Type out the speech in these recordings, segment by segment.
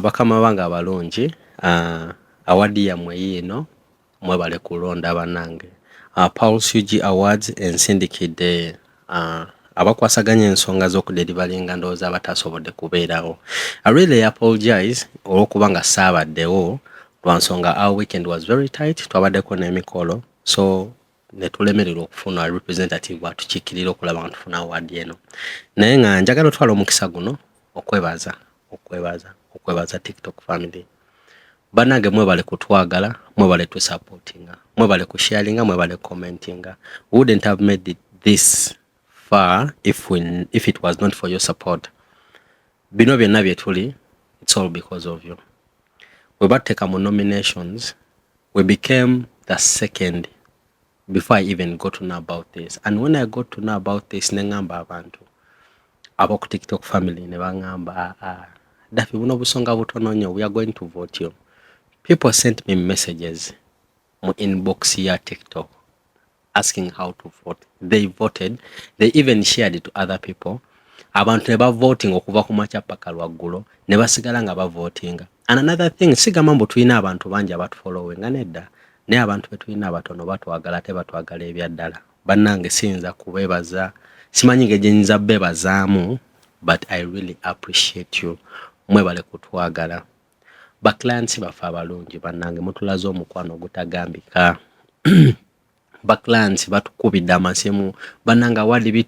bakama banga abalungi awadi yammwe yiino mwebale kulonda bannange. Paul Sugi Awards ensindikidde abakwasaganya ensonga z'okuderivalinga ndowooza abatasobodde kubeerawo. I really apologize olw'okuba nga saabaddewo lwa nsonga our weekend was very tight, twabaddeko n'emikolo, so ne tulemererwa okufuna representative atukiikirira okulaba nga tufuna award eno. Naye nga njagala otwala omukisa guno okwebaza TikTok family. Bannange mwebale kutwagala, mwebale tusupportinga, mwebale kusharinga, mwebale commentinga. We wouldn't have made it this far if it was not for your support. Bino byonna bye tuli, it's all because of you. We bateka mu nominations, we became the second before I even got to know about this. And when I got to know about this, nengamba abantu aboku TikTok family ne bangamba Daffy buno busonga butono nnyo, we are going to vote you. People sent me messages mu inbox ya TikTok asking how to vote. They voted, they even shared it to other people. Abantu ne voting okuva ku macha paka lwaggulo ne basigala nga votinga. And another thing, sigamba mbu tulina abantu bangi abatufollowing nedda, naye abantu betulina abatono batwagala ate batwagala ebyaddala. Bannange siyinza kubeebaza, simanyi ng'e gye nnyinza beebazaamu, but I really appreciate you. Mwebale kutwagala. Baclients baffe abalungi bannange mutulaze omukwano ogutagambika. Baclients batukubidde amasimu bannange wali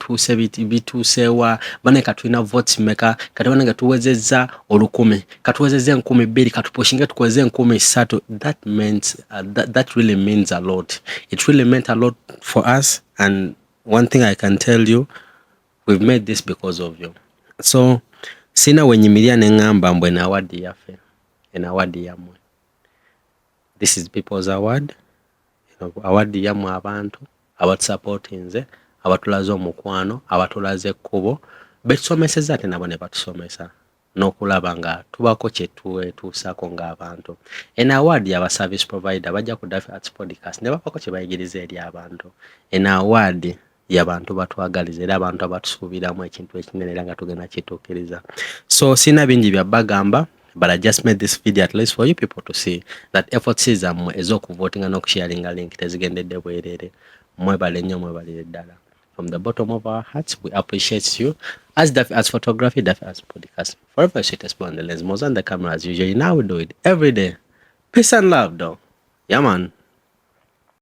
bituusewa bane katulina votes meka kati bannange tuwezezza 1,000 katuwezezza 2,000 katupushinge tukweze 3,000. That really means a lot. It really meant a lot for us, and one thing I can tell you, we've made this because of you. So sina wenyimiria nengamba mbwe na award yaffe ena award yamwe. This is people's award. Award yamwe abantu abatusupportinze, abatulaze omukwano, abatulaze ekkubo, betusomeseza ate nabo ne batusomesa n'okulaba nga tubako kye tusaako ng'abantu. En award y'aba service provider bajja ku Daffy Arts Podcast ne bapako kye bayigiriza eri abantu. En award y'abantu batwagaliza era abantu abatusuubiramu ekintu ekinene era nga tugenda kituukiriza. So sina bingi bya bagamba, but I just made this video at least for you people to see that efforts zammwe ez'okuvotinga n'okusharinga link tezigendedde bwerere. Mwebale nnyo, mwebalire ddala. From the bottom of our hearts, we appreciate you. As Daffy Arts Photography, Daffy Arts Podcast. Forever sweetest on the lens, more than the camera as usual. Now we do it every day. Peace and love, though. Yeah, man.